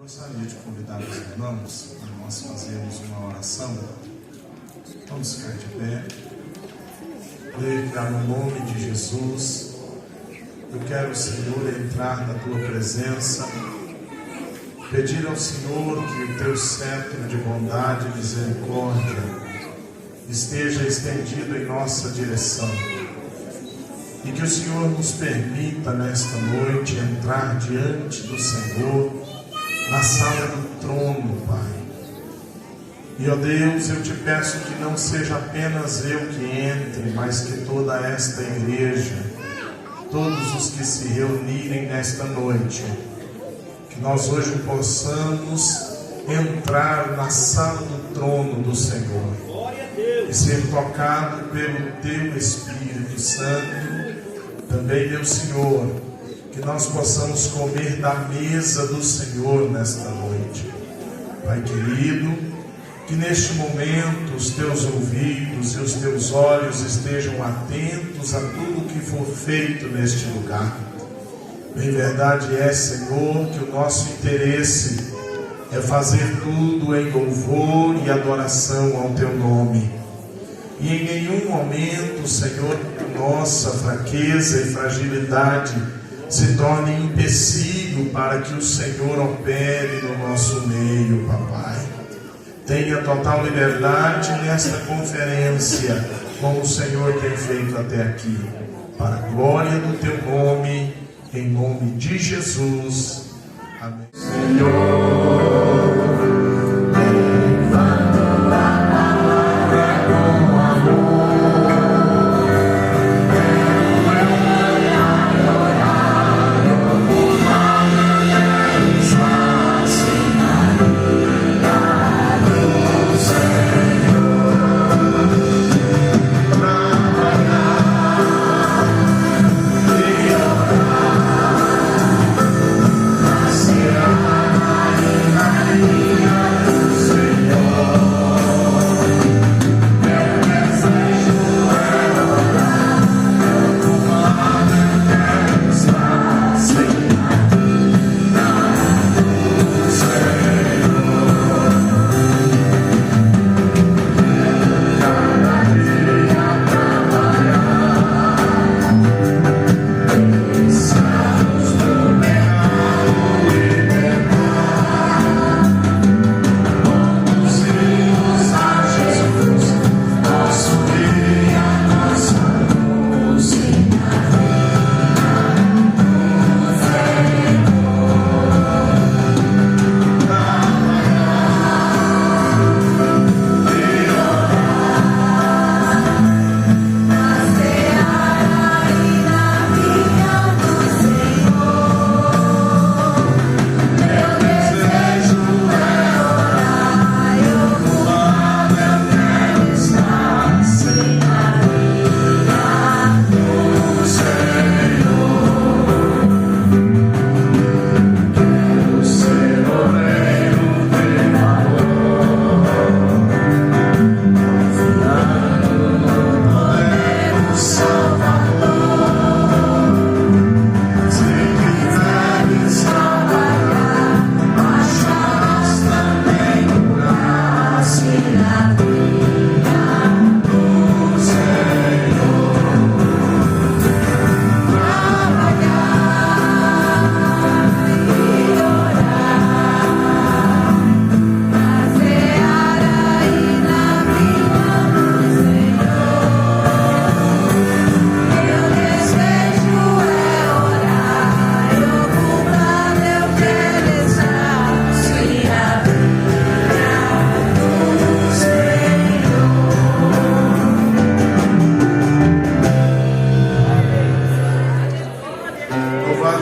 Gostaria de convidar os irmãos para nós fazermos uma oração. Vamos ficar de pé. Declarar no nome de Jesus. Eu quero, Senhor, entrar na Tua presença, pedir ao Senhor que o Teu cetro de bondade e misericórdia esteja estendido em nossa direção. E que o Senhor nos permita nesta noite entrar diante do Senhor na sala do trono, Pai. E, ó Deus, eu te peço que não seja apenas eu que entre, mas que toda esta igreja, todos os que se reunirem nesta noite, que nós hoje possamos entrar na sala do trono do Senhor e ser tocado pelo Teu Espírito Santo. Também, meu Senhor, que nós possamos comer da mesa do Senhor nesta noite. Pai querido, que neste momento os Teus ouvidos e os Teus olhos estejam atentos a tudo que for feito neste lugar. Bem verdade é, Senhor, que o nosso interesse é fazer tudo em louvor e adoração ao Teu nome. E em nenhum momento, Senhor, nossa fraqueza e fragilidade se torne empecilho para que o Senhor opere no nosso meio, papai. Tenha total liberdade nesta conferência, como o Senhor tem feito até aqui, para a glória do Teu nome, em nome de Jesus. Amém. Senhor,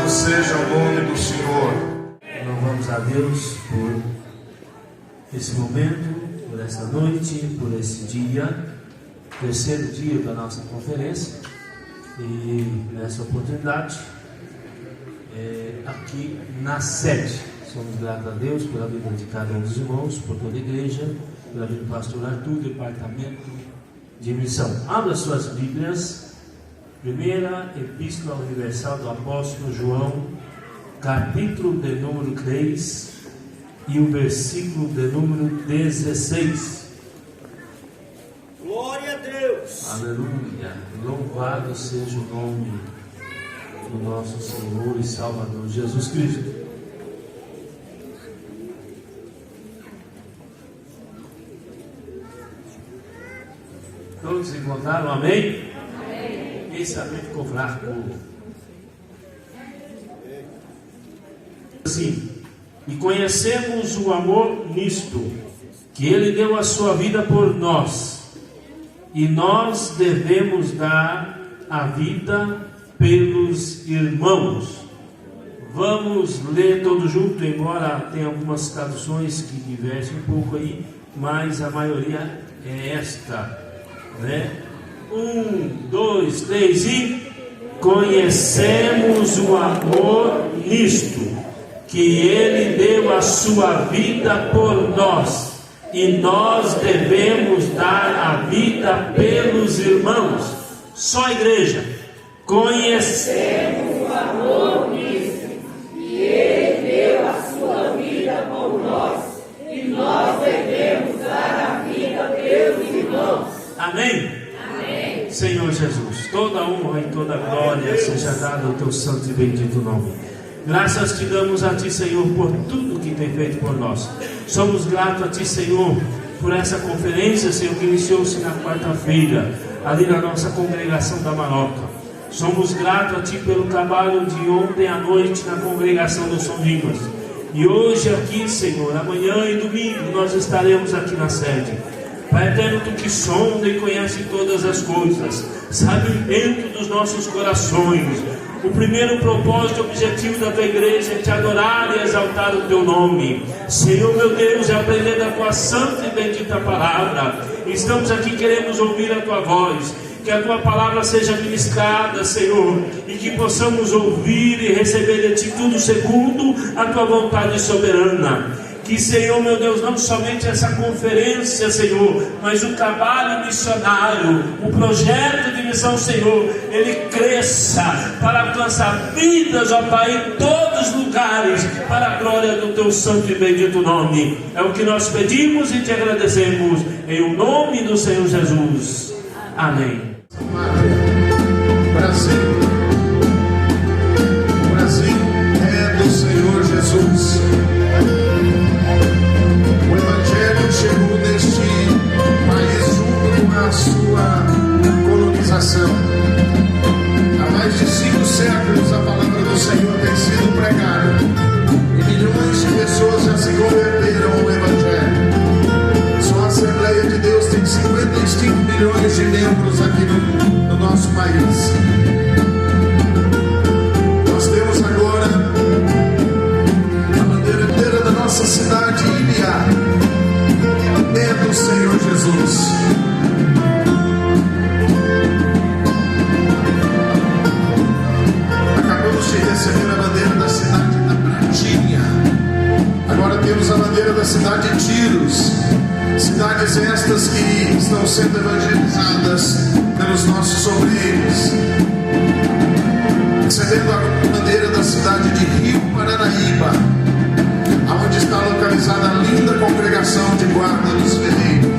seja o nome do Senhor. Louvamos a Deus por esse momento, por essa noite, por esse dia, terceiro dia da nossa conferência. E nessa oportunidade, aqui na sede, somos gratos a Deus pela vida de cada um dos irmãos, por toda a igreja, pela vida do pastor Arthur, departamento de missão. Abra suas Bíblias. Primeira Epístola Universal do Apóstolo João, capítulo de número 3, e o versículo de número 16. Glória a Deus. Aleluia. Louvado seja o nome do nosso Senhor e Salvador Jesus Cristo. Todos encontraram? Amém? Amém. Quem sabe ficou fraco? Assim, e conhecemos o amor nisto, que Ele deu a sua vida por nós, e nós devemos dar a vida pelos irmãos. Vamos ler todos juntos, embora tenha algumas traduções que divergem um pouco aí, mas a maioria é esta, né? 1, 2, 3 e conhecemos o amor nisto, que Ele deu a sua vida por nós, e nós devemos dar a vida pelos irmãos. Só a igreja. Conhecemos o amor nisto, que Ele deu a sua vida por nós, e nós devemos dar a vida pelos irmãos. Amém? Amém. Senhor Jesus, toda honra e toda glória seja dada ao teu santo e bendito nome. Graças te damos a ti, Senhor, por tudo que tem feito por nós. Somos gratos a ti, Senhor, por essa conferência, Senhor, que iniciou-se na quarta-feira, ali na nossa congregação da Maroca. Somos gratos a ti pelo trabalho de ontem à noite na congregação do São Dimas. E hoje aqui, Senhor, amanhã e domingo, nós estaremos aqui na sede. Pai eterno, tu que sonda e conhece todas as coisas, sabe o intento dos nossos corações. O primeiro propósito e objetivo da tua igreja é te adorar e exaltar o teu nome. Senhor meu Deus, é aprender da tua santa e bendita palavra. Estamos aqui, queremos ouvir a tua voz. Que a tua palavra seja ministrada, Senhor, e que possamos ouvir e receber de ti tudo segundo a tua vontade soberana. Que, Senhor meu Deus, não somente essa conferência, Senhor, mas o trabalho missionário, o projeto de missão, Senhor, ele cresça para alcançar vidas, ó Pai, em todos os lugares, para a glória do teu santo e bendito nome. É o que nós pedimos e te agradecemos, em o nome do Senhor Jesus. Amém. Brasil. O Brasil é do Senhor Jesus. O Evangelho chegou neste país junto com a sua colonização. Há mais de 5 séculos a palavra do Senhor tem sido pregada e milhões de pessoas já se converteram ao Evangelho. Só a Assembleia de Deus tem 55 milhões de membros aqui no nosso país. Nós temos agora a bandeira da nossa cidade, Ilha, é do Senhor Jesus. Acabamos de receber a bandeira da cidade da Pratinha. Agora temos a bandeira da cidade de Tiros. Cidades estas que estão sendo evangelizadas pelos nossos obreiros. Recebendo a bandeira da cidade de Rio Paranaíba, onde está localizada a linda congregação de Guarda dos Ferreiros.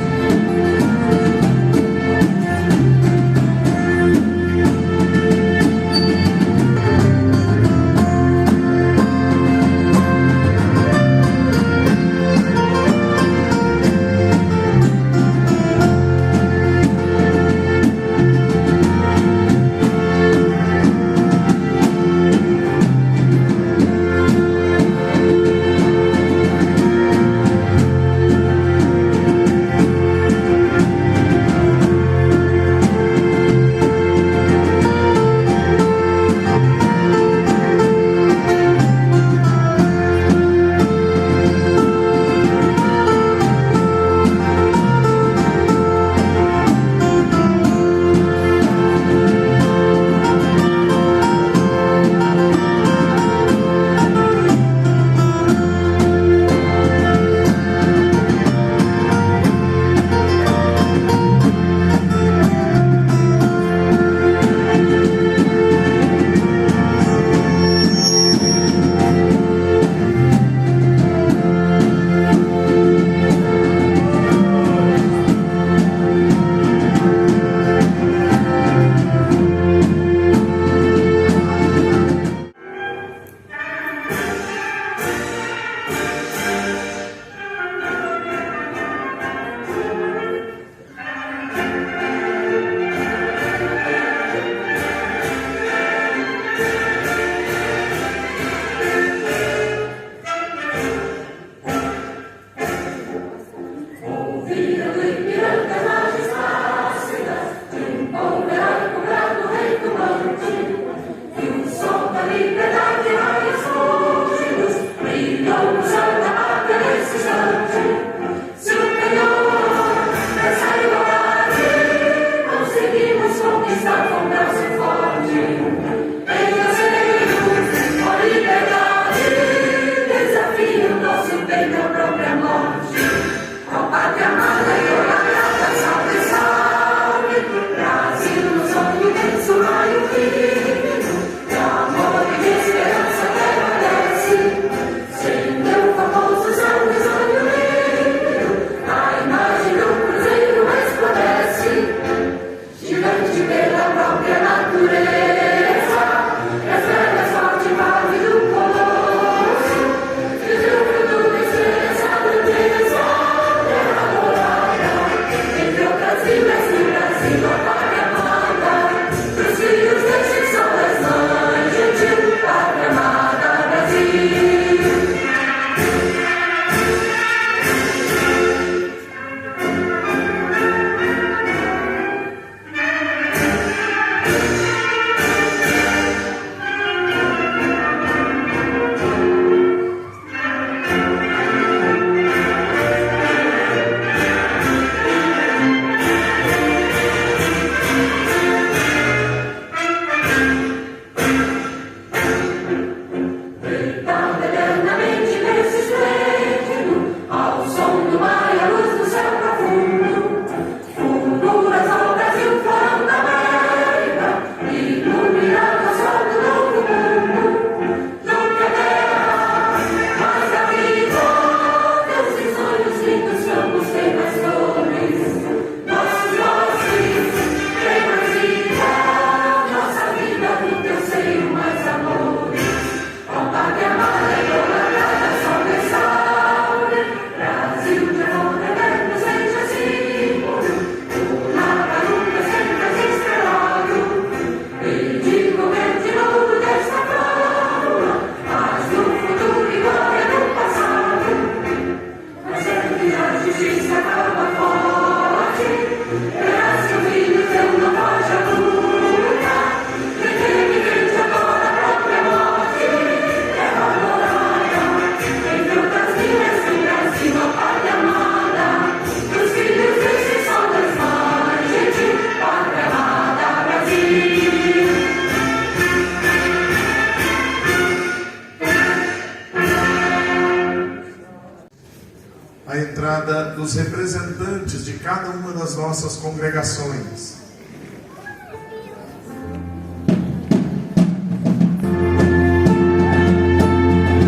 entrada dos representantes de cada uma das nossas congregações.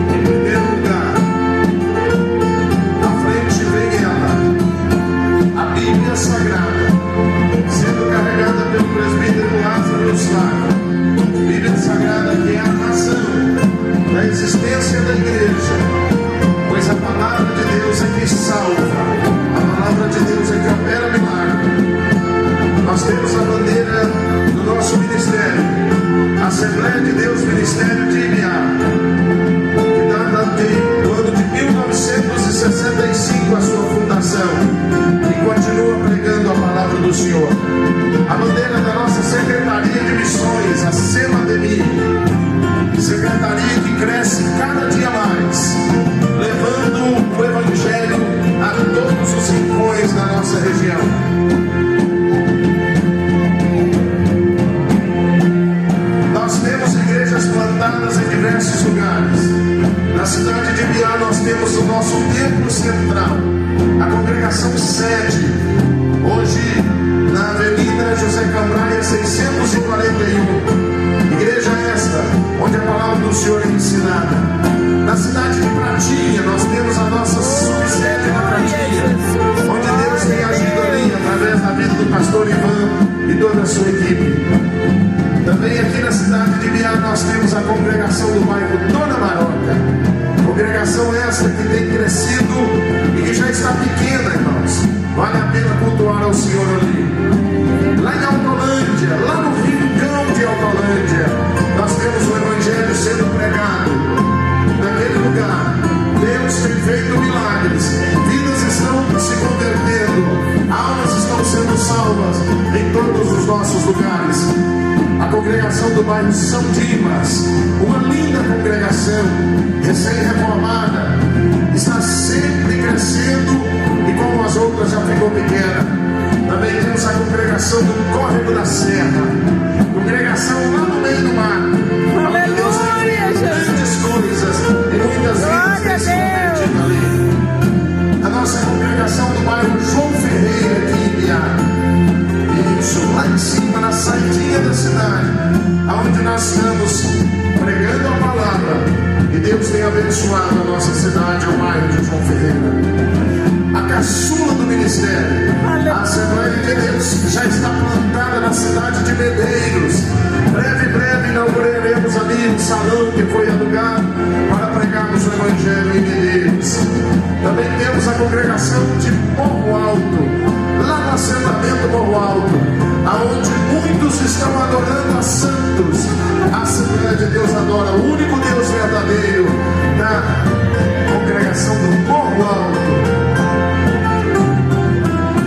Em primeiro lugar, à frente vem ela, a Bíblia Sagrada, sendo carregada pelo presbítero Lázaro Eustáquio. Bíblia Sagrada que é a razão da existência da igreja, pois a palavra de Deus é que salva, a palavra de Deus é que opera milagre. Nós temos a bandeira do nosso ministério, Assembleia de Deus, Ministério de Ibiá, que data do ano de 1965 a sua fundação, e continua pregando a palavra do Senhor. A bandeira da nossa Secretaria de Missões, a SEMADEMI, secretaria que cresce cada dia mais, levando o Evangelho a todos os rincões da nossa região. Nós temos igrejas plantadas em diversos lugares. Na cidade de Ibiá nós temos o nosso templo central, a congregação sede, hoje na Avenida José Cambraia 641. Igreja esta, onde a palavra do Senhor é ensinada. Na cidade de Pratinha, nós temos a nossa subsede na Pratinha, onde Deus tem agido ali, através da vida do pastor Ivan e toda a sua equipe. Também aqui na cidade de Ibiá, nós temos a congregação do bairro Dona Maroca. Congregação esta que tem crescido e que já está pequena, irmãos. Vale a pena cultuar ao Senhor ali. Lá em Autolândia, lá no rincão de Autolândia, nós temos o Evangelho sendo pregado. Naquele lugar, Deus tem feito milagres, vidas estão se convertendo, almas estão sendo salvas em todos os nossos lugares. A congregação do bairro São Dimas, uma linda congregação, recém-reformada, está sempre crescendo e como as outras já ficou pequena. Também temos a congregação do Córrego da Serra, congregação lá no meio do mar. Deus tem feito grandes coisas e muitas vidas têm se convertido ali. A nossa congregação do bairro João Ferreira aqui em Ibiá. Isso, lá em cima, na saidinha da cidade, aonde nós estamos pregando a palavra, e Deus tem abençoado a nossa cidade, o bairro de João Ferreira. A caçula do ministério, a Assembleia de Deus, já está plantada na cidade de Medeiros. Breve inauguraremos ali um salão que foi alugado para pregarmos o Evangelho em Medeiros. Também temos a congregação de Morro Alto, lá no assentamento Morro Alto, aonde muitos estão adorando a santos. A Assembleia de Deus adora o único Deus verdadeiro, na congregação do Morro Alto.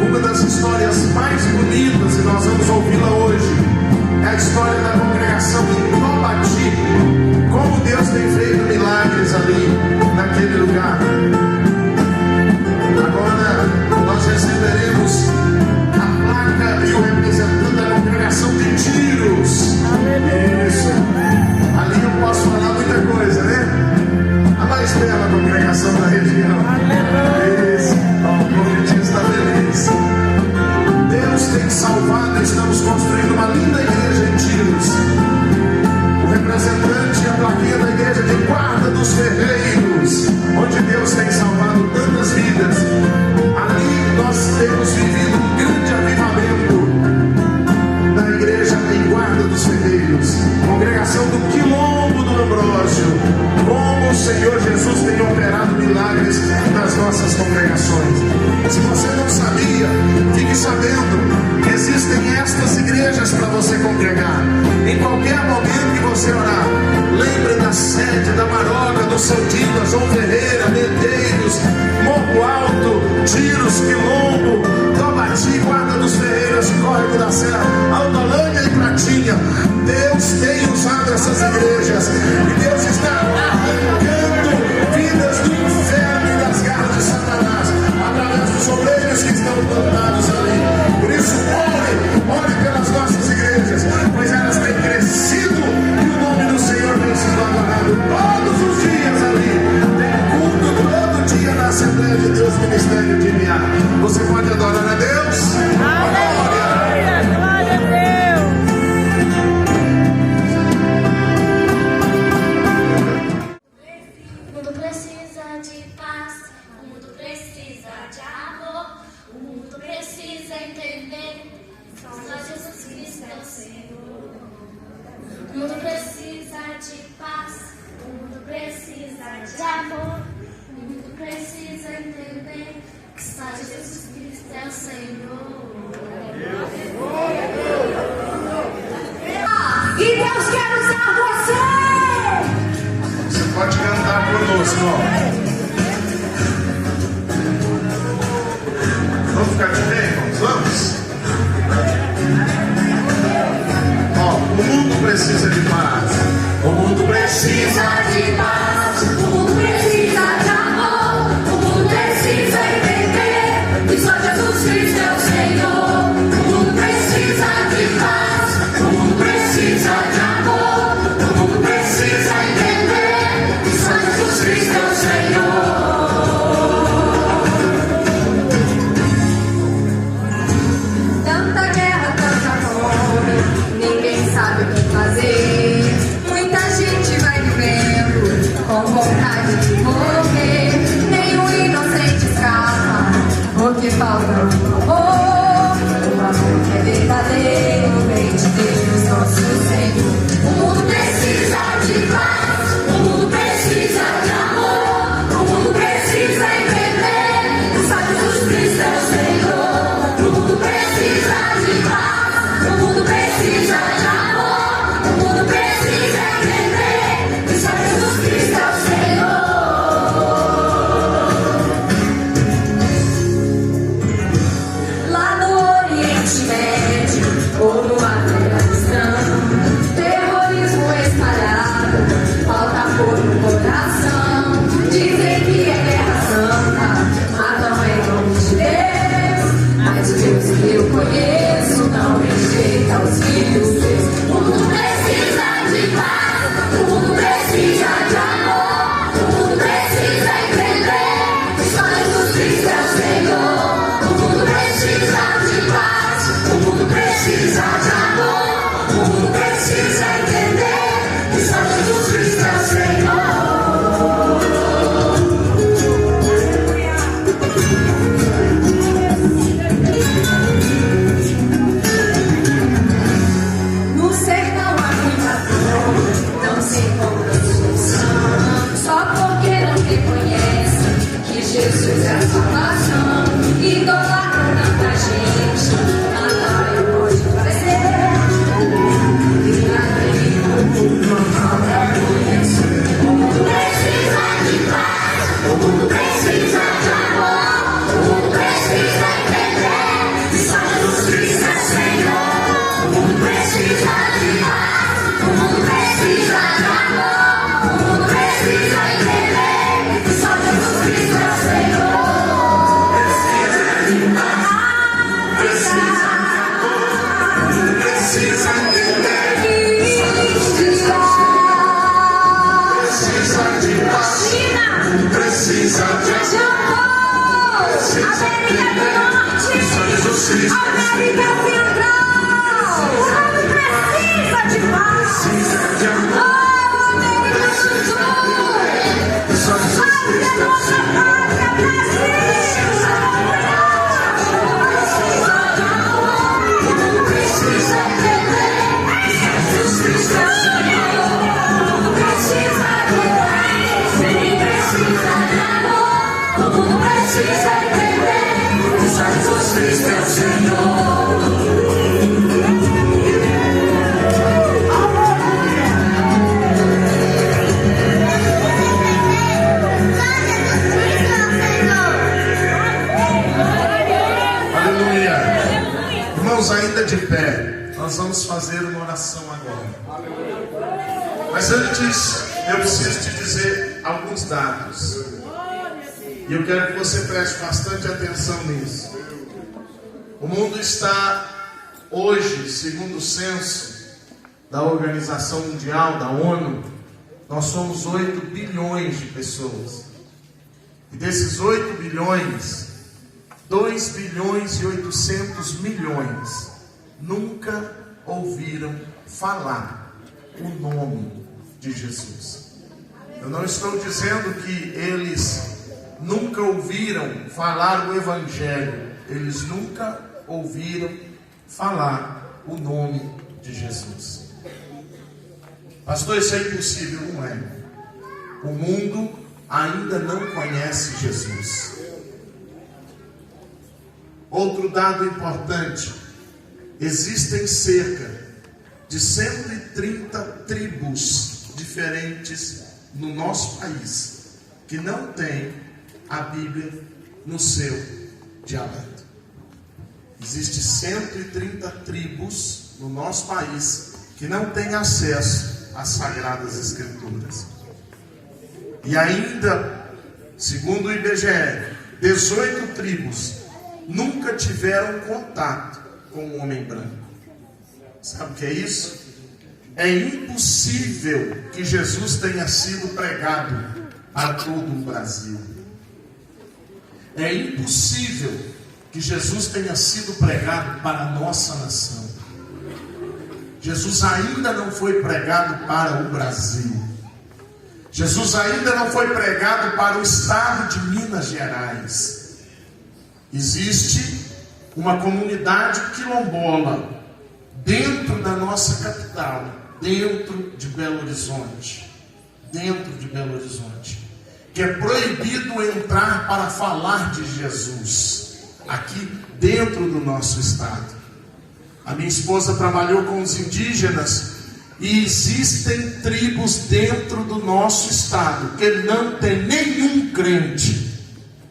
Uma das histórias mais bonitas, e nós vamos ouvi-la hoje, é a história da congregação em Tobati. Como Deus tem feito milagres ali, naquele lugar. Agora nós receberemos a placa e o representante da congregação de Tiros. Isso. Ali eu posso falar muita coisa, né? A mais bela congregação da região. Isso. O convite está feliz. Deus tem salvado, estamos construindo uma linda igreja em Tiros. O representante e a plaquinha da igreja de Guarda dos Ferreiros, onde Deus tem salvado tantas vidas. Ali nós temos vivido um grande avivamento na igreja em Guarda dos Ferreiros, congregação do Quilombo do Ambrósio. Como o Senhor Jesus tem operado milagres nas nossas congregações. Se você não sabia, fique sabendo que existem estas igrejas para você congregar. Em qualquer momento que você orar, lembre da sede, da Maroca, do São Dimas, João Ferreira, Medeiros, Morro Alto, Tiros, Quilombo, Tobati, Guarda dos Ferreiros, Córrego da Serra, Autolândia e Pratinha. Deus tem usado essas igrejas e Deus está arrancando vidas do inferno e das garras de Satanás através dos obreiros que estão plantados ali. Por isso, ore pelas nossas igrejas, pois elas têm crescido e o nome do Senhor tem sido adorado todos os dias ali. Tem culto todo dia na Assembleia de Deus. ministério de enviar. Você pode adorar a Deus? Aleluia! Glória a Deus! O mundo precisa de paz, o mundo precisa de amor, o mundo precisa entender só Jesus Cristo é o Senhor. O mundo precisa de paz, o mundo precisa de amor, o mundo precisa entender que só Jesus Cristo é o Senhor. E Deus quer usar você! Você pode cantar conosco, ó. Vamos ficar de pé, irmãos? Vamos? Ó, o mundo precisa de paz. O mundo precisa De paz, o mundo precisa de amor, o mundo precisa entender que só Jesus Cristo é o Senhor. O mundo precisa de paz, o mundo precisa de amor, o mundo precisa entender que só Jesus Cristo é o Senhor. Tanta guerra, tanta fome, ninguém sabe o que fazer. Muita gente vai vivendo com vontade de morrer. Nenhum inocente escapa, porque falta o amor. O amor que é verdadeiro vem de Deus, nosso Senhor. O mundo precisa de paz, o mundo precisa de amor, o mundo precisa entender que só Jesus Cristo é o Senhor. O mundo precisa de paz, o mundo precisa de amor, o mundo precisa entender que só Jesus Cristo é o Senhor. Lá no Oriente Médio ou no Afeganistão, terrorismo espalhado, falta amor no coração. Dizem que é guerra santa, mas não é nome de Deus. Mas o Deus que eu conheço não rejeita os filhos seus. O mundo precisa de paz, o mundo precisa de amor, o mundo precisa entender que só Jesus Cristo é o Senhor. O mundo precisa de paz, o mundo precisa de amor, o mundo precisa entender que só Jesus Cristo é o Senhor. No sertão há muita dor, não se encontra solução, só porque não reconhece que Jesus é a salvação. Idolatra tanta gente, nada eu pode fazer. Não falta conhecer. O mundo precisa de paz, o mundo precisa de amor, o mundo precisa entender que só Jesus Cristo é Senhor. O mundo precisa de paz, o mundo precisa de amor, o mundo precisa entender que só Jesus Cristo é o Senhor. Precisa de paz, precisa de amor, o mundo precisa entender que só Jesus Cristo é o Senhor. Precisa de paz, precisa de amor, precisa entender que só Jesus Cristo é o Senhor. Precisa de paz, precisa de amor, precisa entender que só Jesus Cristo é o Senhor. Precisa de paz, precisa de amor, o mundo precisa entender que só Jesus Cristo é o Senhor. O mundo precisa de paz, o mundo precisa de amor, o mundo precisa entender que só Jesus Cristo é o Senhor. Irmãos, ainda de pé, nós vamos fazer uma oração agora. Mas antes, eu preciso te dizer alguns dados. E eu quero que você preste bastante atenção nisso. O mundo está hoje, segundo o censo da Organização Mundial, da ONU, nós somos 8 bilhões de pessoas. E desses 8 bilhões, 2 bilhões e 800 milhões nunca ouviram falar o nome de Jesus. Eu não estou dizendo que eles nunca ouviram falar o Evangelho, eles nunca ouviram falar o nome de Jesus. Pastor, isso é impossível, não é? O mundo ainda não conhece Jesus. Outro dado importante: existem cerca de 130 tribos diferentes no nosso país que não têm a Bíblia no seu dialeto. Existem 130 tribos no nosso país que não têm acesso às Sagradas Escrituras. E ainda, segundo o IBGE, 18 tribos nunca tiveram contato com o homem branco. Sabe o que é isso? É impossível que Jesus tenha sido pregado a todo o Brasil. É impossível que Jesus tenha sido pregado para a nossa nação. Jesus ainda não foi pregado para o Brasil. Jesus ainda não foi pregado para o estado de Minas Gerais. Existe uma comunidade quilombola dentro da nossa capital, dentro de Belo Horizonte, que é proibido entrar para falar de Jesus, aqui dentro do nosso estado. A minha esposa trabalhou com os indígenas e existem tribos dentro do nosso estado que não tem nenhum crente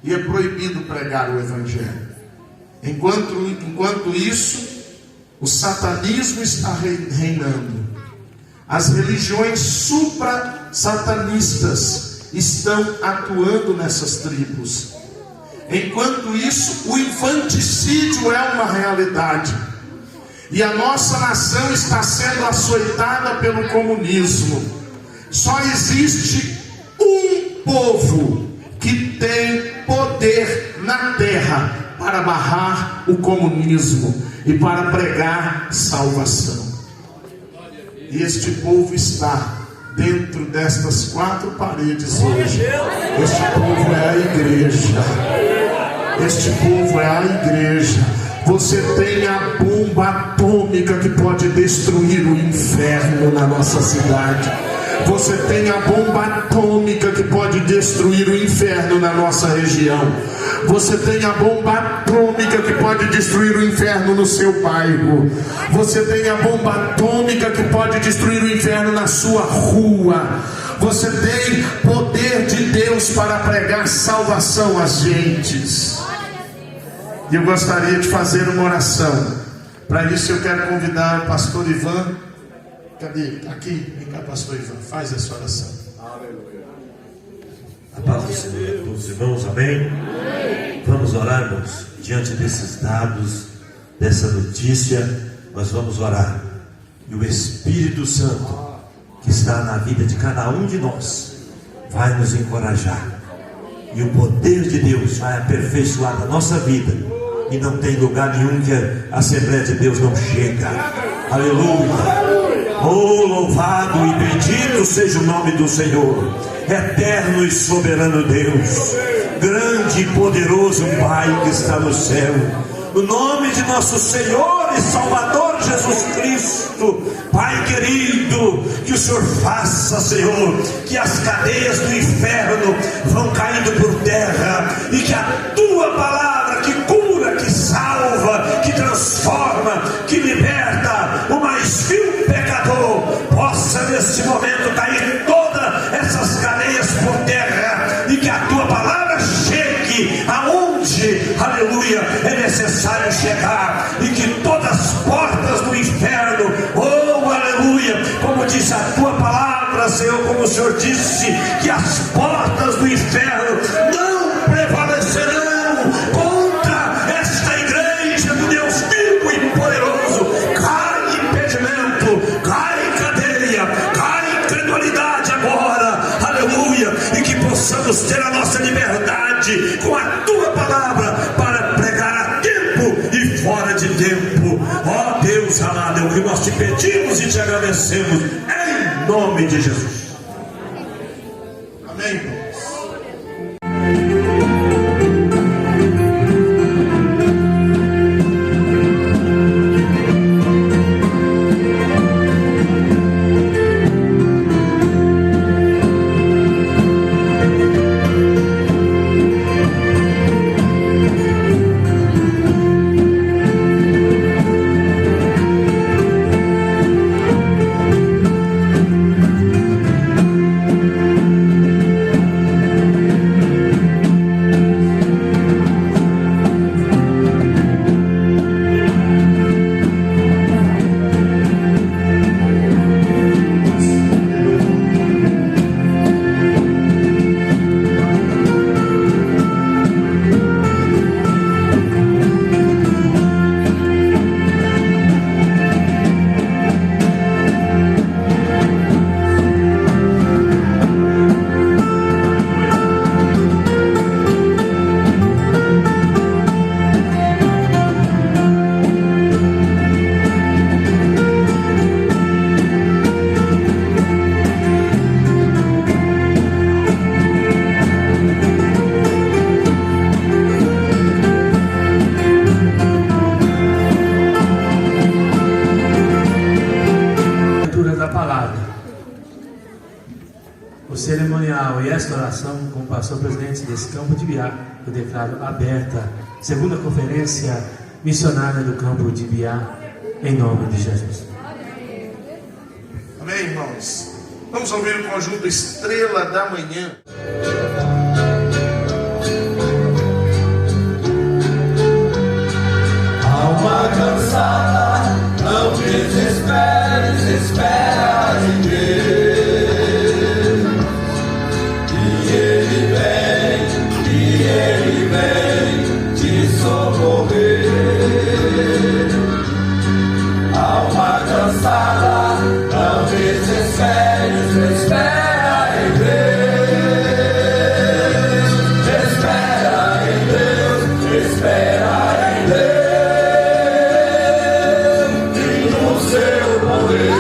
e é proibido pregar o Evangelho. Enquanto isso, o satanismo está reinando. As religiões supra-satanistas estão atuando nessas tribos. Enquanto isso, o infanticídio é uma realidade. E a nossa nação está sendo açoitada pelo comunismo. Só existe um povo que tem poder na terra para barrar o comunismo e para pregar salvação. E este povo está dentro destas 4 paredes hoje. Este povo é a igreja. Este povo é a igreja. Você tem a bomba atômica que pode destruir o inferno na nossa cidade. Você tem a bomba atômica que pode destruir o inferno na nossa região. Você tem a bomba atômica que pode destruir o inferno no seu bairro. Você tem a bomba atômica que pode destruir o inferno na sua rua. Você tem poder de Deus para pregar salvação às gentes. E eu gostaria de fazer uma oração. Para isso eu quero convidar o pastor Ivan. Cadê? Aqui, vem cá, pastor Ivan, faz essa oração. A paz do Senhor a todos, irmãos, amém? Vamos orar, irmãos, diante desses dados, dessa notícia, nós vamos orar. E o Espírito Santo, que está na vida de cada um de nós, vai nos encorajar. E o poder de Deus vai aperfeiçoar a nossa vida. E não tem lugar nenhum que a Assembleia de Deus não chega. Aleluia! Oh, louvado e bendito seja o nome do Senhor, eterno e soberano Deus, grande e poderoso Pai que está no céu. No nome de nosso Senhor e Salvador Jesus Cristo, Pai querido, que o Senhor faça, Senhor, que as cadeias do inferno vão caindo por terra, e que a Tua palavra que cura, que salva, que transforma, que liberta o mais vil pecador, possa neste momento cair todas essas cadeias por terra, e que a Tua palavra chegue aonde, aleluia, é necessário chegar, e que todas as portas do inferno, oh aleluia, como diz a Tua palavra, Senhor, como o Senhor disse, que as portas do inferno não prevalecerão contra esta igreja do Deus vivo e poderoso. Cai impedimento, cai cadeia, cai incredulidade agora, aleluia, e que possamos ter a nossa liberdade autoridade com a tua palavra para pregar a tempo e fora de tempo. Ó Deus amado, é o que nós te pedimos e te agradecemos em nome de Jesus. Amém, irmãos? Cerimonial e esta oração com o pastor presidente desse campo de Ibiá, eu declaro aberta, segunda conferência missionária do campo de Ibiá, em nome de Jesus. Amém, irmãos? Vamos ouvir o conjunto Estrela da Manhã. Alma cansada, não desesperes, espera em Deus. Ele vem te socorrer. Alma cansada, não desesperes, espera em Deus. Espera em Deus, espera em Deus e no seu poder.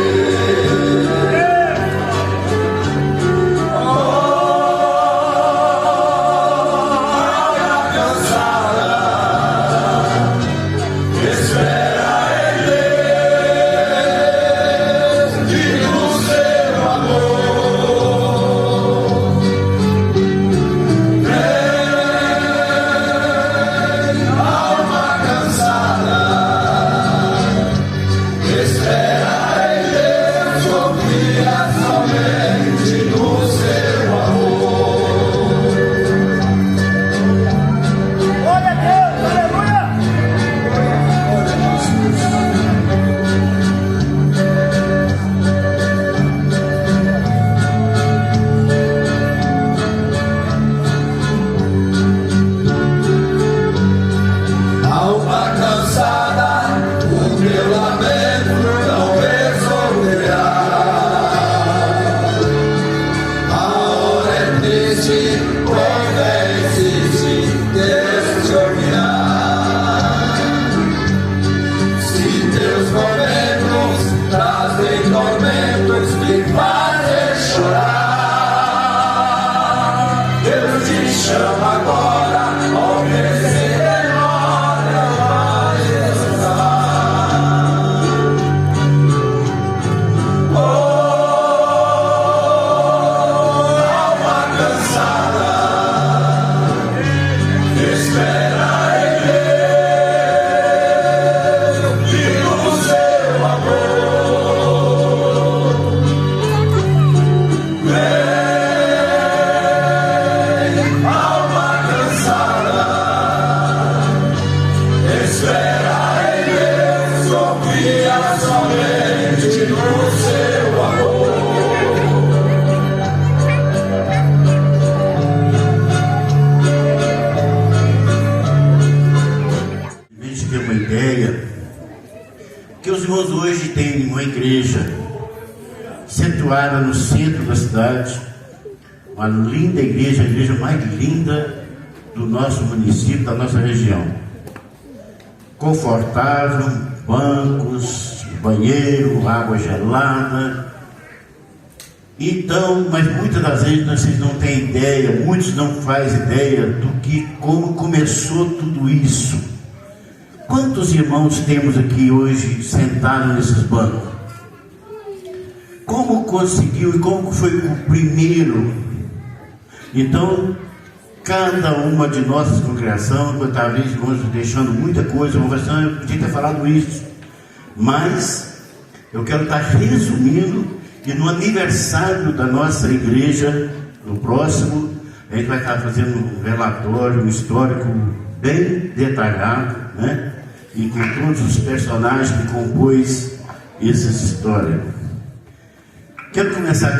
Hoje tem uma igreja situada no centro da cidade, uma linda igreja, a igreja mais linda do nosso município, da nossa região. Confortável, bancos, banheiro, água gelada. Então, mas muitas das vezes vocês não têm ideia, muitos não fazem ideia como começou tudo isso. Quantos irmãos temos aqui hoje sentados nesses bancos? Como conseguiu e como foi o primeiro? Então, cada uma de nossas congregações, talvez vamos deixando muita coisa, eu podia ter falado isso, mas eu quero estar resumindo. E no aniversário da nossa igreja, no próximo, a gente vai estar fazendo um relatório, um histórico bem detalhado, né? E com todos os personagens que compôs essa história. Quero começar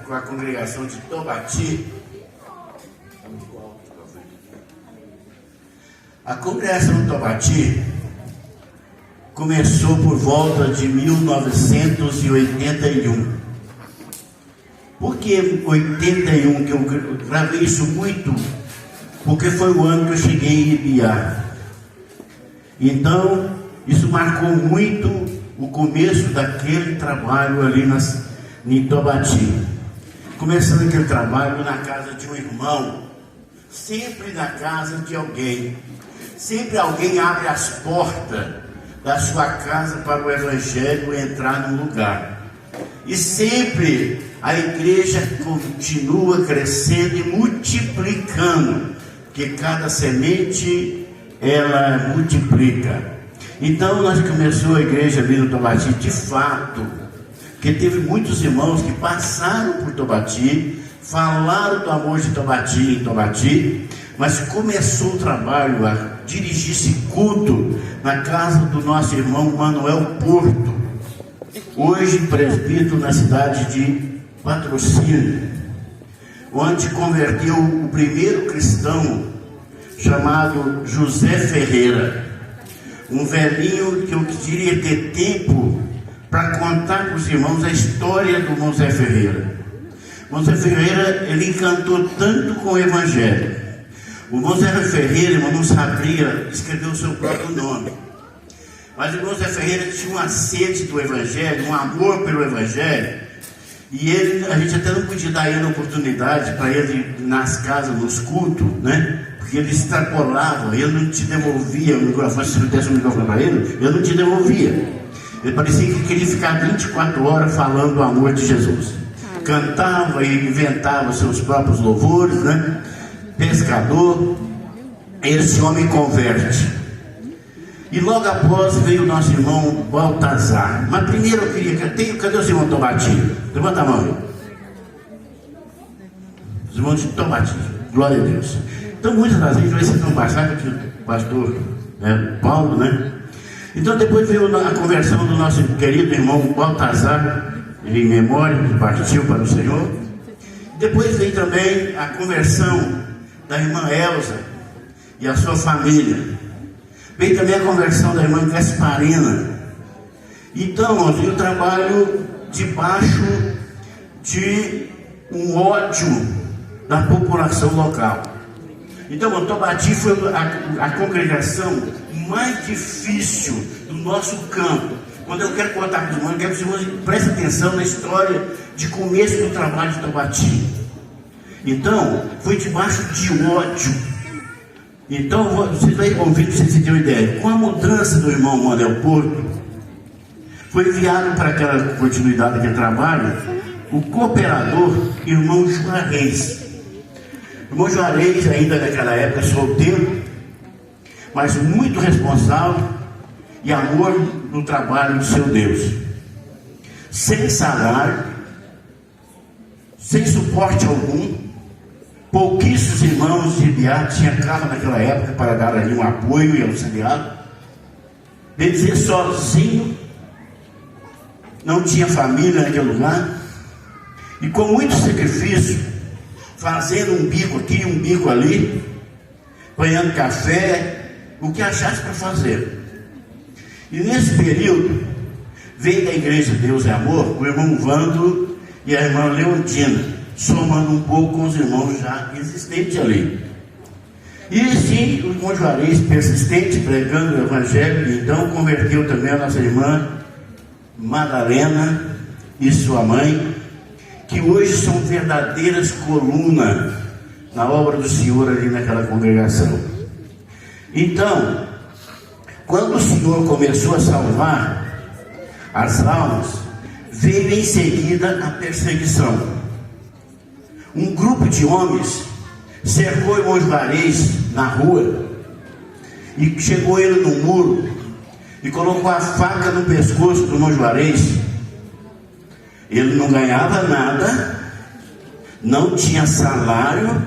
com a congregação de Tobati. A congregação de Tobati começou por volta de 1981. Por que 81? Que eu gravei isso muito, porque foi o ano que eu cheguei em Ibiá. Então, isso marcou muito o começo daquele trabalho ali em Tobati. Começando aquele trabalho na casa de um irmão, sempre na casa de alguém. Sempre alguém abre as portas da sua casa para o Evangelho entrar no lugar. E sempre a igreja continua crescendo e multiplicando, porque cada semente ela multiplica. Então nós começamos a igreja ali no Tobati, de fato, porque teve muitos irmãos que passaram por Tobati, falaram do amor de Tobati em Tobati, mas começou o trabalho a dirigir esse culto na casa do nosso irmão Manuel Porto, hoje presbítero na cidade de Patrocínio, onde converteu o primeiro cristão chamado José Ferreira, um velhinho que eu queria ter tempo para contar para os irmãos a história do irmão Zé Ferreira. O irmão Zé Ferreira, ele encantou tanto com o Evangelho. O irmão Zé Ferreira, irmão, não sabia escrever o seu próprio nome. Mas o irmão Zé Ferreira tinha uma sede do Evangelho, um amor pelo Evangelho. E ele, a gente até não podia dar ele a oportunidade para ele ir nas casas, nos cultos, né? Porque ele extrapolava, ele não te devolvia o microfone. Se você desse o microfone para ele não te devolvia. Ele parecia que queria ficar 24 horas falando do amor de Jesus. Cantava e inventava seus próprios louvores, né? Pescador. Esse homem converte. E logo após veio o nosso irmão Baltazar. Mas primeiro eu queria... Cadê os irmãos Tobati? Levanta a mão aí. Os irmãos de Tobati. Glória a Deus. Então muitas das vezes vai ser tão passado que o pastor Paulo, né? Então depois veio a conversão do nosso querido irmão Baltazar, em memória, que partiu para o Senhor. Depois veio também a conversão da irmã Elza e a sua família. Veio também a conversão da irmã Gasparina. Então, eu trabalho debaixo de um ódio da população local. Então, o Tobati foi a congregação mais difícil do nosso campo. Quando eu quero contar para os irmãos, eu quero que os irmãos prestem atenção na história de começo do trabalho de Tobati. Então, foi debaixo de ódio. Então, vocês vão ouvir para vocês terem uma ideia. Com a mudança do irmão Manuel Porto, foi enviado para aquela continuidade daquele trabalho o cooperador irmão Juarez. O irmão Juarez, ainda naquela época solteiro, mas muito responsável e amor no trabalho do seu Deus. Sem salário, sem suporte algum, pouquíssimos irmãos de Ibiá tinham carro naquela época para dar ali um apoio e auxiliar. Ele dizia sozinho, não tinha família naquele lugar, e com muito sacrifício, fazendo um bico aqui, um bico ali, banhando café, o que achasse para fazer. E nesse período, veio da Igreja Deus é Amor, o irmão Vando e a irmã Leontina, somando um pouco com os irmãos já existentes ali. E assim, o irmão Juarez, persistente, pregando o Evangelho, então converteu também a nossa irmã Madalena e sua mãe, que hoje são verdadeiras colunas na obra do Senhor ali naquela congregação. Então, quando o Senhor começou a salvar as almas, veio em seguida a perseguição. Um grupo de homens cercou o irmão Juarez na rua e chegou ele no muro e colocou a faca no pescoço do irmão Juarez. Ele não ganhava nada, não tinha salário,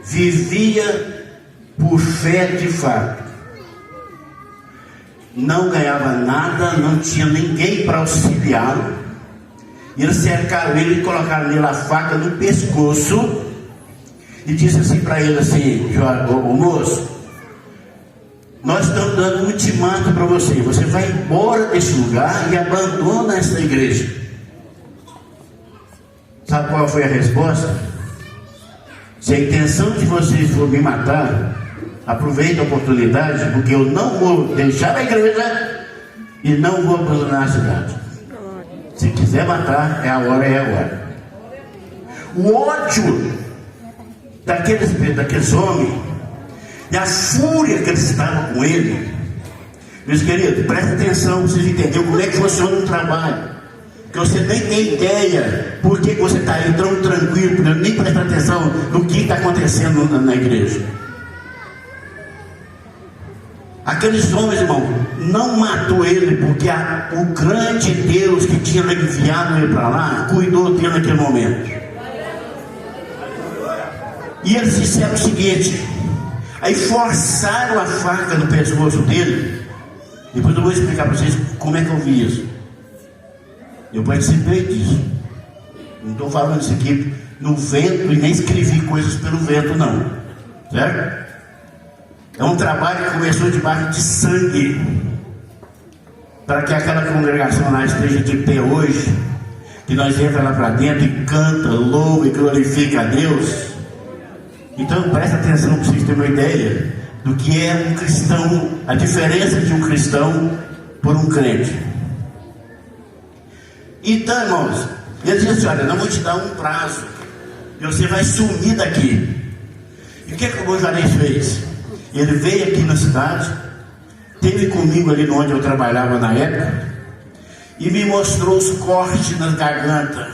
vivia por fé de fato. Não ganhava nada, não tinha ninguém para auxiliá-lo. E eles cercaram ele e colocaram nele a faca no pescoço e disse assim para ele assim: ô moço, nós estamos dando um ultimato para você. Você vai embora desse lugar e abandona essa igreja. Sabe qual foi a resposta? Se a intenção de vocês for me matar, aproveite a oportunidade, porque eu não vou deixar a igreja e não vou abandonar a cidade. Se quiser matar, é a hora, é agora. O ódio daqueles homens e a fúria que eles estavam com ele. Meus queridos, presta atenção, vocês entenderam como é que funciona um trabalho. Que você nem tem ideia por que você está aí tão tranquilo, nem presta atenção no que está acontecendo na igreja. Aqueles homens, irmão, não matou ele porque o grande Deus que tinha enviado ele para lá cuidou dele naquele momento. E eles disseram o seguinte: aí forçaram a faca no pescoço dele. Depois eu vou explicar para vocês como é que eu vi isso. Eu participei disso. Não estou falando isso aqui no vento e nem escrevi coisas pelo vento, não. Certo? É um trabalho que começou debaixo de sangue, para que aquela congregação lá esteja de pé hoje, que nós entramos lá para dentro e canta, louva e glorifica a Deus. Então presta atenção para vocês terem uma ideia do que é um cristão, a diferença de um cristão por um crente. Então, irmãos, ele disse assim: olha, não vou te dar um prazo, e você vai sumir daqui. E o que o irmão Juarez fez? Ele veio aqui na cidade, esteve comigo ali onde eu trabalhava na época, e me mostrou os cortes na garganta,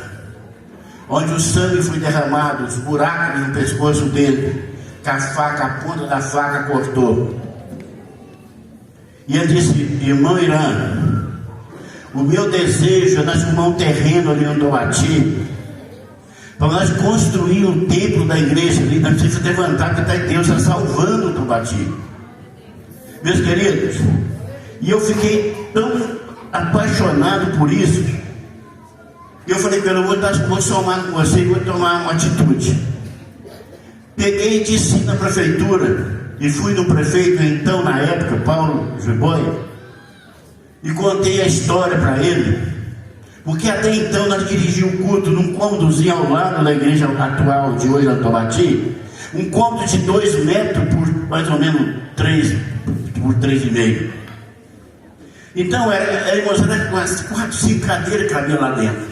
onde o sangue foi derramado, os buracos no pescoço dele, que a faca, a ponta da faca cortou. E ele disse: irmão Irã, o meu desejo é nós arrumar um terreno ali onde eu bati, para nós construir um templo da igreja ali. Nós precisamos levantar, que Deus está salvando o Tubati. Meus queridos, e eu fiquei tão apaixonado por isso. Eu falei: eu vou somar com você e vou tomar uma atitude. Peguei e disse na prefeitura, e fui no prefeito então, na época, Paulo Jiboia, e contei a história para ele. Porque até então nós dirigíamos o culto num cômodozinho ao lado da igreja atual de hoje, Tubati, um cômodo de 2 metros por mais ou menos 3 por 3,5. Então era umas 4, 5 cadeiras que cabiam lá dentro.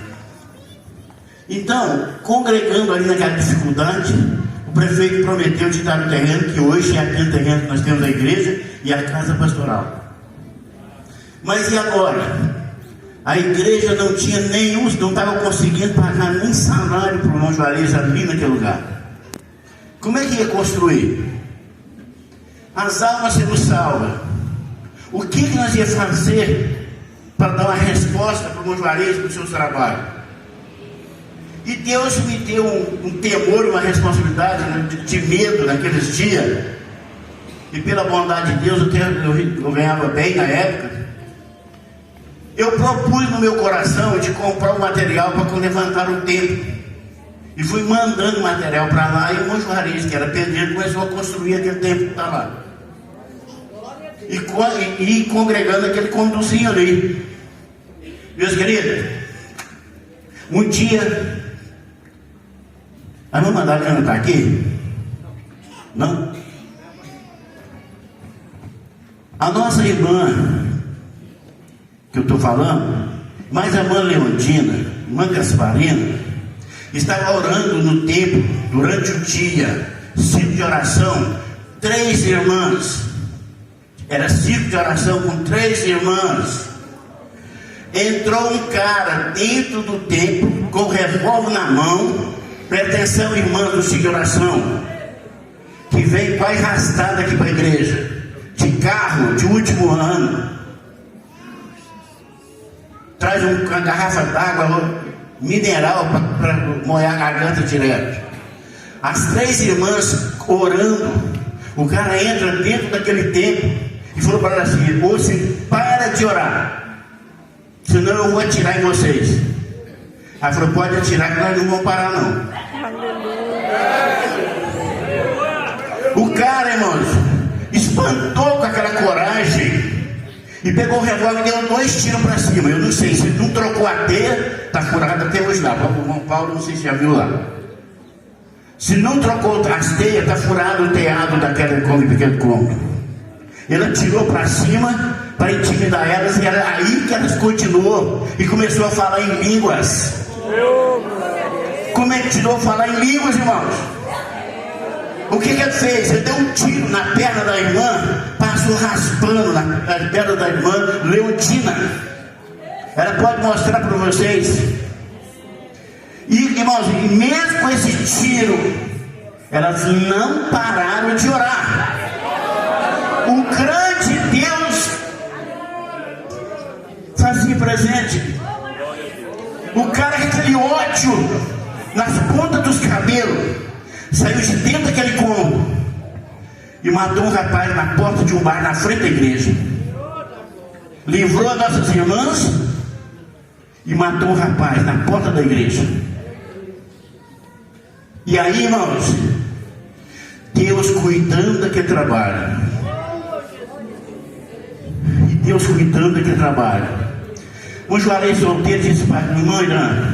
Então, congregando ali naquela dificuldade, o prefeito prometeu de dar o terreno, que hoje é aquele terreno que nós temos a igreja e a casa pastoral. Mas e agora? A igreja não tinha nenhum, não estava conseguindo pagar nem salário para o irmão Juarez ali naquele lugar. Como é que ia construir? As almas sendo salvas. O que nós ia fazer para dar uma resposta para o irmão Juarez para os seus trabalhos? E Deus me deu um temor, uma responsabilidade, de medo naqueles dias. E pela bondade de Deus, eu ganhava bem na época. Eu propus no meu coração de comprar o material para levantar o templo. E fui mandando material para lá, e o irmão Juarez, que era pedreiro, começou a construir aquele templo que está lá. E congregando aquele conduzinho ali. Meus queridos, um dia, a irmã Madalena está aqui? Não? A nossa irmã, que eu estou falando, mas a irmã Leontina, irmã Gasparina, estava orando no templo durante o dia, ciclo de oração, 3 irmãs. Era ciclo de oração com 3 irmãs. Entrou um cara dentro do templo com o revólver na mão. Presta atenção, irmãs do ciclo de oração, que veio quase arrastado aqui para a igreja, de carro, de último ano. Traz uma garrafa d'água mineral para molhar a garganta direto. As 3 irmãs orando. O cara entra dentro daquele templo e falou para ela assim: você para de orar, senão eu vou atirar em vocês. Ela falou: pode atirar que nós não vamos parar não. O cara, irmãos, espantou com aquela coragem e pegou o revólver e deu 2 tiros para cima. Eu não sei, se não trocou a teia, está furado até hoje lá. O irmão Paulo, não sei se já viu lá. Se não trocou as teias, está furado o teado daquele pequeno cômodo. Ele atirou para cima para intimidar elas, e era aí que elas continuou e começou a falar em línguas. Como é que tirou a falar em línguas, irmãos? O que ele fez? Ele deu um tiro na perna da irmã, passou raspando na perna da irmã Leontina. Ela pode mostrar para vocês. E, irmãos, mesmo com esse tiro, elas não pararam de orar. O grande Deus fazia presente. O cara com aquele ódio nas pontas dos cabelos saiu de dentro daquele cômodo e matou um rapaz na porta de um bar na frente da igreja. Livrou as nossas irmãs e matou um rapaz na porta da igreja. E aí, irmãos, Deus cuidando daquele trabalho. E Deus cuidando daquele trabalho. Um joalheiro solteiro disse para a irmã Irã: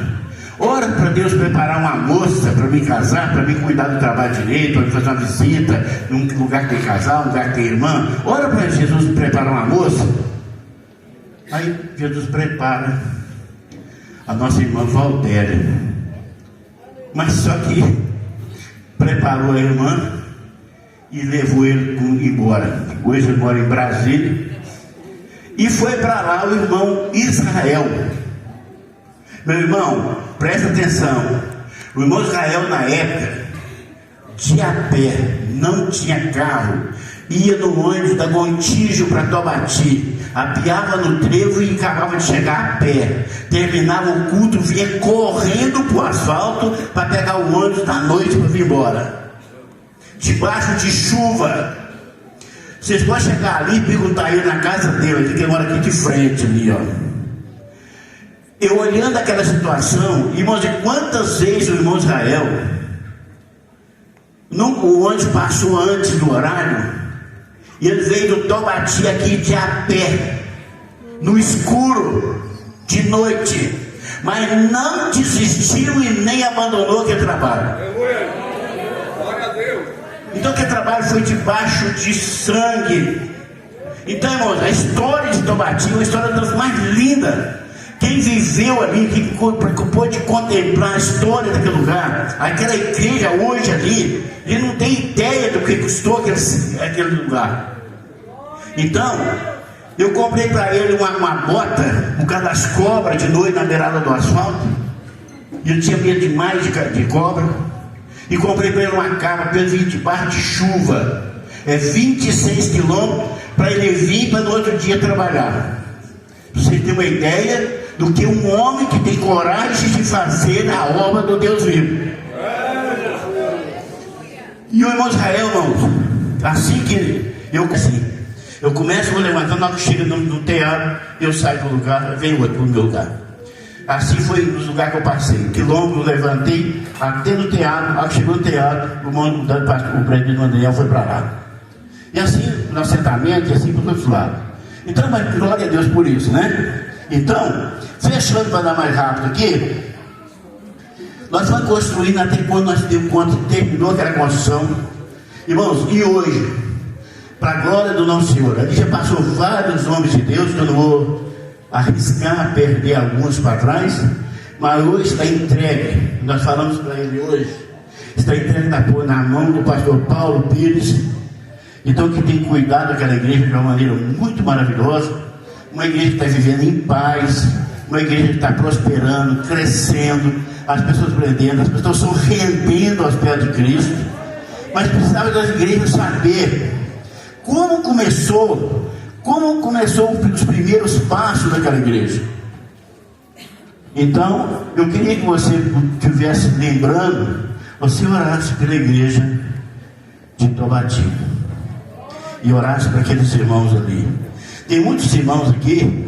ora para Deus preparar uma moça para me casar, para me cuidar do trabalho direito, para me fazer uma visita num lugar que tem casal, num lugar que tem irmã. Ora para Jesus preparar uma moça. Aí Jesus prepara a nossa irmã Valdéria. Mas só que preparou a irmã e levou ele embora. Hoje ele mora em Brasília. E foi para lá o irmão Israel. Meu irmão, presta atenção. O irmão Israel, na época, de a pé, não tinha carro, ia no ônibus da Gontijo para Tobati, apiava no trevo e acabava de chegar a pé. Terminava o culto, vinha correndo para o asfalto para pegar o ônibus da noite para vir embora, debaixo de chuva. Vocês podem chegar ali e perguntar ele na casa dele, que mora aqui de frente ali, ó. Eu olhando aquela situação, irmãos, quantas vezes o irmão Israel, o ônibus passou antes do horário, e ele veio do Tobati aqui de a pé, no escuro, de noite, mas não desistiu e nem abandonou aquele trabalho. Então aquele trabalho foi debaixo de sangue. Então, irmãos, a história de Tobati é uma história das mais lindas. Quem viveu ali, quem pôde contemplar a história daquele lugar, aquela igreja hoje ali, ele não tem ideia do que custou aquele lugar. Então, eu comprei para ele uma bota, por causa das cobras de noite na beirada do asfalto, e eu tinha medo demais de cobra. E comprei para ele uma capa para ele vir debaixo de chuva. É 26 quilômetros para ele vir para no outro dia trabalhar. Para você ter uma ideia do que um homem que tem coragem de fazer a obra do Deus vivo. E o irmão Israel, irmãos, assim que eu começo, vou levantando, na hora que chega no teatro, eu saio do lugar, vem outro para o meu lugar. Assim foi nos lugares que eu passei. Quilômetro, eu levantei até no teatro. Ao que chegou no teatro, o presidente Daniel foi para lá. E assim, no assentamento, e assim para todos os lados. Então, mas glória a Deus por isso, né? Então, fechando para dar mais rápido aqui, nós vamos construindo até quando nós demos conta, terminou aquela construção. Irmãos, e hoje, para a glória do nosso Senhor, ali já passou vários homens de Deus, que eu não vou arriscar perder alguns para trás, mas hoje está entregue, nós falamos para ele hoje, está entregue na mão do pastor Paulo Pires, então que tem cuidado daquela igreja de uma maneira muito maravilhosa, uma igreja que está vivendo em paz, uma igreja que está prosperando, crescendo, as pessoas aprendendo, as pessoas estão rendendo aos pés de Cristo, mas precisava das igrejas saber como começou os primeiros passos daquela igreja. Então, eu queria que você estivesse lembrando, você orasse pela igreja de Tobati e orasse para aqueles irmãos ali. Tem muitos irmãos aqui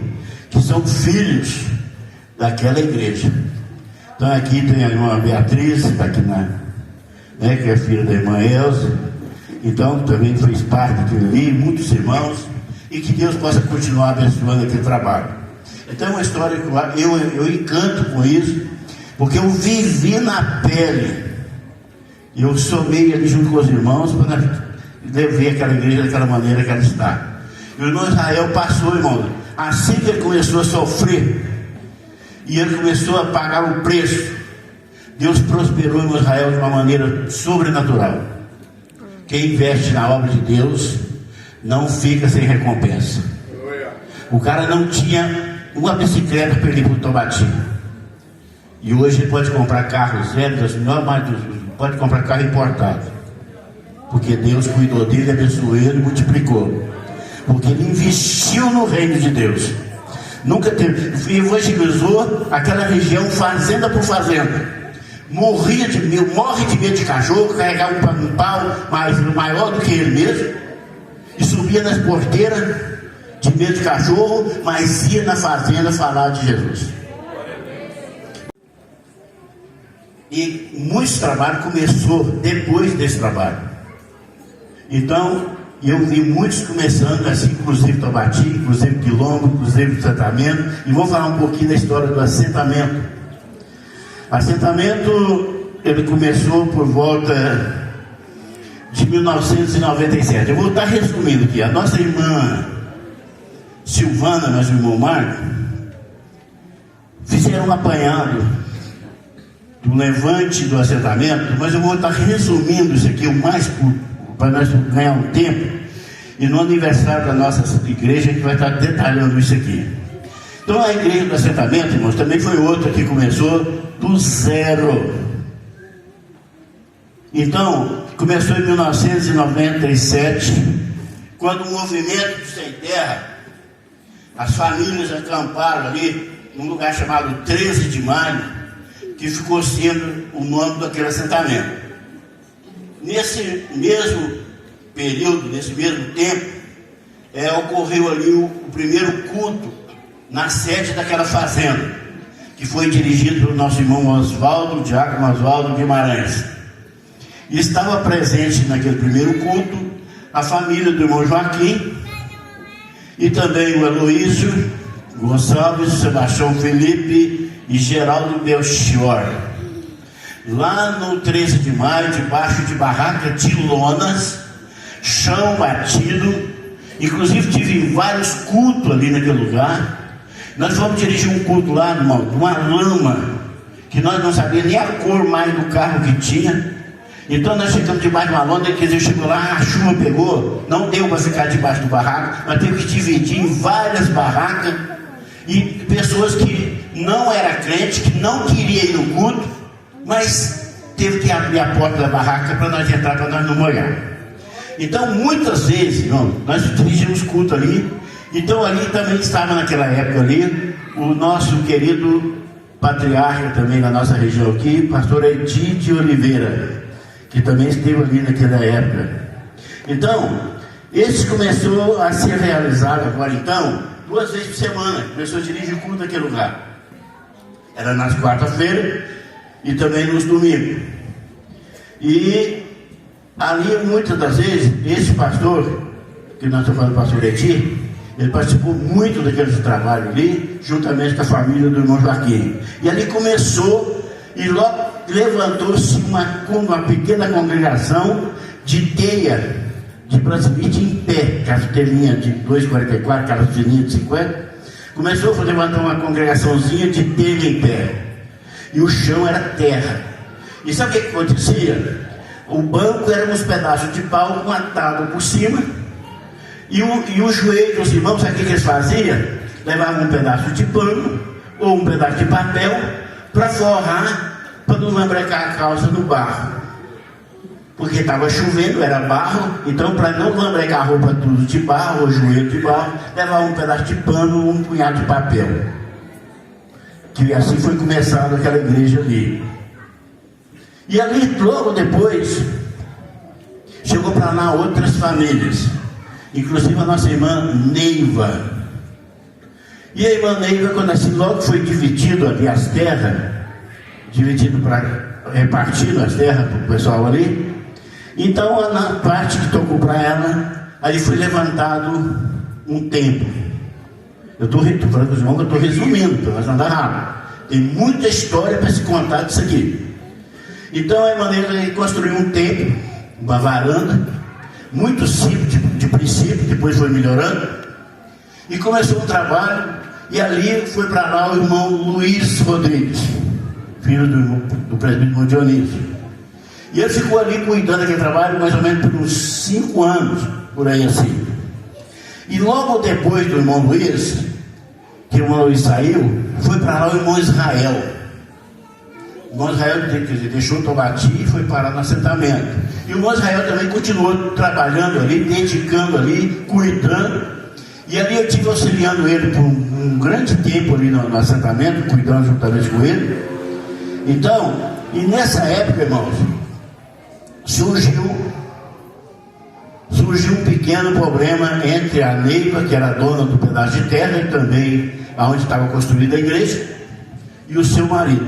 que são filhos daquela igreja. Então aqui tem a irmã Beatriz, que está aqui que é filha da irmã Elza, então também fez parte daquilo ali, muitos irmãos, e que Deus possa continuar abençoando aquele trabalho. Então é uma história que eu encanto com isso, porque eu vivi na pele, eu somei ali junto com os irmãos para ver aquela igreja daquela maneira que ela está. E o irmão Israel passou, irmão, assim que ele começou a sofrer e ele começou a pagar o preço, Deus prosperou o irmão Israel de uma maneira sobrenatural. Quem investe na obra de Deus não fica sem recompensa. O cara não tinha uma bicicleta para ele ir para o Tobati, e hoje ele pode comprar carro zero, pode comprar carro importado, porque Deus cuidou dele, abençoou ele e multiplicou, porque ele investiu no reino de Deus. Nunca teve, evangelizou aquela região fazenda por fazenda. Morre de medo de cachorro, carregar um pau maior do que ele mesmo, e subia nas porteiras de medo de cachorro, mas ia na fazenda falar de Jesus. E muitos trabalhos começou depois desse trabalho. Então eu vi muitos começando assim, inclusive Tobati, inclusive Quilombo, inclusive Assentamento, e vou falar um pouquinho da história do assentamento. Assentamento, ele começou por volta de 1997. Eu vou estar resumindo aqui. A nossa irmã Silvana, nosso irmão Marco, fizeram um apanhado do levante do assentamento, mas eu vou estar resumindo isso aqui o mais para nós ganhar um tempo, e no aniversário da nossa igreja a gente vai estar detalhando isso aqui. Então a igreja do assentamento, irmãos, também foi outra que começou do zero. Então começou em 1997, quando o movimento do Sem Terra, as famílias acamparam ali num lugar chamado 13 de Maio, que ficou sendo o nome daquele assentamento. Nesse mesmo período, nesse mesmo tempo, ocorreu ali o primeiro culto na sede daquela fazenda, que foi dirigido pelo nosso irmão Oswaldo, diácono Oswaldo Guimarães. E estava presente naquele primeiro culto a família do irmão Joaquim, e também o Heloísio Gonçalves, Sebastião Felipe e Geraldo Belchior. Lá no 13 de maio, debaixo de barraca de lonas, chão batido, inclusive tive vários cultos ali naquele lugar. Nós fomos dirigir um culto lá, irmão, uma lama, que nós não sabíamos nem a cor mais do carro que tinha. Então nós chegamos debaixo de uma lona, quer dizer, chegou lá, a chuva pegou, não deu para ficar debaixo do barraco, nós temos que dividir em várias barracas, e pessoas que não eram crentes, que não queriam ir no culto, mas teve que abrir a porta da barraca para nós entrar, para nós não molhar. Então muitas vezes, irmão, nós dirigimos culto ali. Então ali também estava naquela época ali o nosso querido patriarca também da nossa região aqui, pastor Edi de Oliveira, que também esteve ali naquela época. Então, esse começou a ser realizado agora então, 2 vezes por semana, começou a dirigir culto naquele lugar. Era nas quarta-feiras e também nos domingos. E ali muitas das vezes, esse pastor, que nós estamos falando, pastor Edi, ele participou muito daquele trabalho ali, juntamente com a família do irmão Joaquim. E ali começou, e logo levantou-se uma pequena congregação de teia de brasilite em pé, aquelas telinhas de 2,44, aquelas telinhas de 50. Começou a levantar uma congregaçãozinha de telha em pé. E o chão era terra. E sabe o que acontecia? O banco era uns pedaços de pau com uma tábua por cima. E o joelho dos irmãos, sabe o que eles faziam? Levavam um pedaço de pano ou um pedaço de papel para forrar, para não lambrecar a calça no barro. Porque estava chovendo, era barro. Então, para não lambrecar a roupa tudo de barro, o joelho de barro, levavam um pedaço de pano ou um punhado de papel. Que assim foi começada aquela igreja ali. E ali, logo depois, chegou para lá outras famílias, inclusive a nossa irmã Neiva. E a irmã Neiva, quando assim logo foi dividido ali as terras, repartindo as terras para o pessoal ali, então na parte que tocou para ela, ali foi levantado um templo. Eu estou falando com os irmãos que eu estou resumindo, para nós não andar rápido. Tem muita história para se contar disso aqui. Então a irmã Neiva construiu um templo, uma varanda, muito simples de princípio, depois foi melhorando, e começou um trabalho, e ali foi para lá o irmão Luiz Rodrigues, filho do presbítero Dionísio. E ele ficou ali cuidando daquele trabalho mais ou menos por uns 5 anos, por aí assim. E logo depois do irmão Luiz, que o irmão Luiz saiu, foi para lá o irmão Israel. O irmão Israel, quer dizer, deixou Tobati e foi parar no assentamento. E o irmão Israel também continuou trabalhando ali, dedicando ali, cuidando. E ali eu estive auxiliando ele por um grande tempo ali no assentamento, cuidando juntamente com ele. Então, e nessa época, irmãos, surgiu um pequeno problema entre a Neiva, que era dona do pedaço de terra, e também aonde estava construída a igreja, e o seu marido.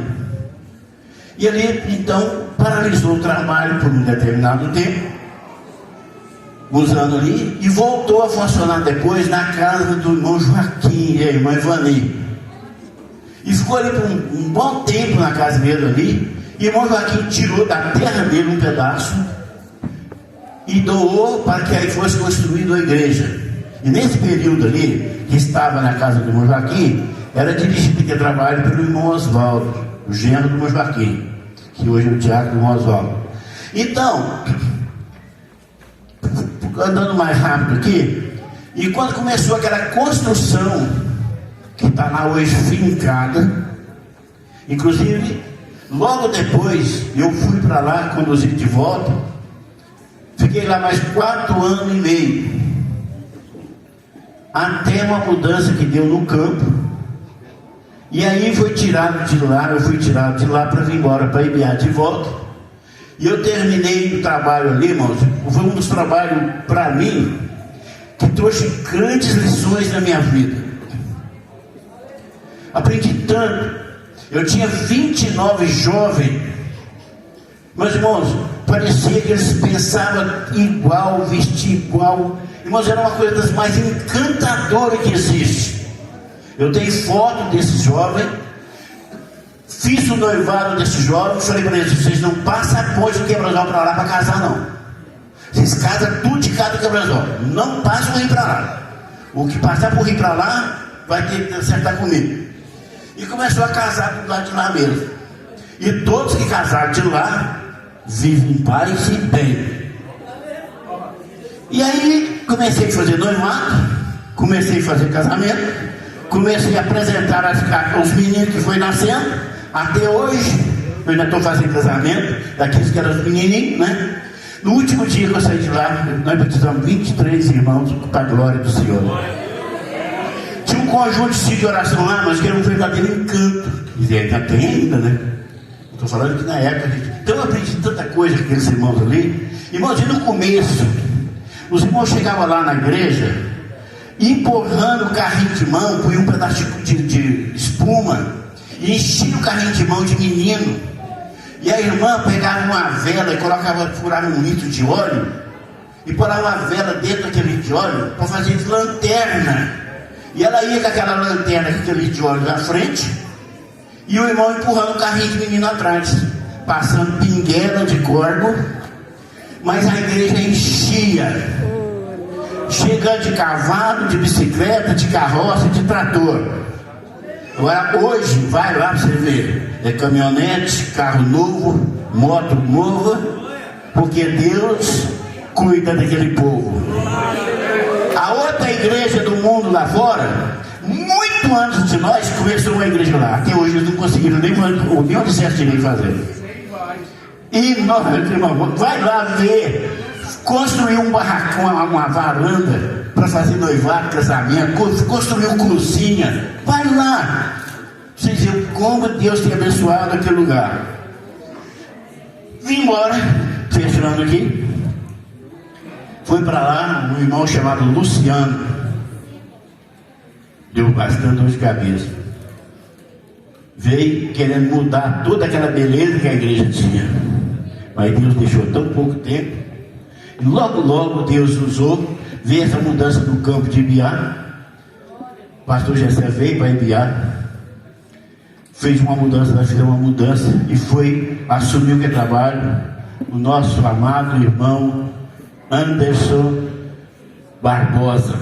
E ali, então, paralisou o trabalho por um determinado tempo, usando ali, e voltou a funcionar depois na casa do irmão Joaquim e a irmã Ivani. E ficou ali por um bom tempo na casa dele ali, e o irmão Joaquim tirou da terra dele um pedaço e doou para que aí fosse construída a igreja. E nesse período ali, que estava na casa do irmão Joaquim, era dirigido aquele trabalho pelo irmão Oswaldo, o genro do irmão Joaquim, que hoje é o diácono do irmão Oswaldo. Então, andando mais rápido aqui, e quando começou aquela construção, que está lá hoje fincada, inclusive, logo depois, eu fui para lá, conduzido de volta, fiquei lá mais 4 anos e meio, até uma mudança que deu no campo, e aí foi tirado de lá, eu fui tirado de lá para vir embora para Ibiá de volta, e eu terminei o trabalho ali, irmãos. Foi um dos trabalhos para mim que trouxe grandes lições na minha vida. Aprendi tanto. Eu tinha 29 jovens, meus irmãos, parecia que eles pensavam igual, vestiam igual. Irmãos, era uma coisa das mais encantadoras que existe. Eu tenho foto desse jovem, fiz o noivado desse jovem, falei para eles: vocês não passam a ponte do Quebra-Sol para lá para casar, não. Vocês casam tudo de cada Quebra-Sol, não passam o rio para lá. O que passar por rio para lá vai ter que acertar comigo. E começou a casar do lado de lá mesmo. E todos que casaram de lá vivem em paz e bem. E aí comecei a fazer noivado, comecei a fazer casamento, comecei a apresentar os meninos que foi nascendo. Até hoje eu ainda estou fazendo casamento daqueles que eram os menininhos, né? No último dia que eu saí de lá, nós batizamos 23 irmãos para a glória do Senhor. Tinha um conjunto de oração lá, mas que era um verdadeiro encanto. E ainda tem ainda, né? Estou falando que na época, então eu aprendi tanta coisa com aqueles irmãos ali. Irmãos, e no começo, os irmãos chegavam lá na igreja, empurrando o carrinho de mão, punham um pedaço de espuma, e enchia o carrinho de mão de menino. E a irmã pegava uma vela e furava 1 litro de óleo, e porava uma vela dentro daquele litro de óleo, para fazer lanterna. E ela ia com aquela lanterna, com aquele litro de óleo na frente, e o irmão empurrando o carrinho de menino atrás, passando pinguela de corvo. mas a igreja enchia, chegando de cavalo, de bicicleta, de carroça, de trator. Agora hoje, vai lá para você ver, é caminhonete, carro novo, moto nova, porque Deus cuida daquele povo. A outra igreja do mundo lá fora, muito antes de nós, começou uma igreja lá. Até hoje eles não conseguiram nem onde certo direito fazer. E nós, irmão, vai lá ver, construir um barracão, uma varanda para fazer noivado, casamento, construir uma cozinha. Vai lá, vocês viram como Deus tem abençoado aquele lugar. Vim embora, fechando aqui. Foi para lá um irmão chamado Luciano. Deu bastante dor de cabeça. Veio querendo mudar toda aquela beleza que a igreja tinha. Mas Deus deixou tão pouco tempo. E logo Deus usou. Veio essa mudança no campo de Ibiá. O pastor Gessé veio para Ibiá. Fez uma mudança, nós fizemos uma mudança. E foi, assumiu o que é trabalho. O nosso amado irmão Anderson Barbosa,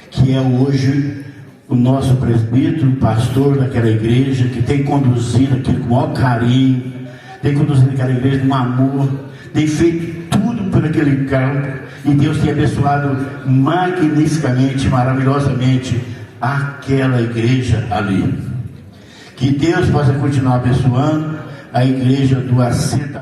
que é hoje o nosso presbítero, pastor daquela igreja, que tem conduzido aquilo com o maior carinho, tem conduzido aquela igreja com amor, tem feito tudo por aquele campo, e Deus tem abençoado magnificamente, maravilhosamente aquela igreja ali. Que Deus possa continuar abençoando a igreja do Assenta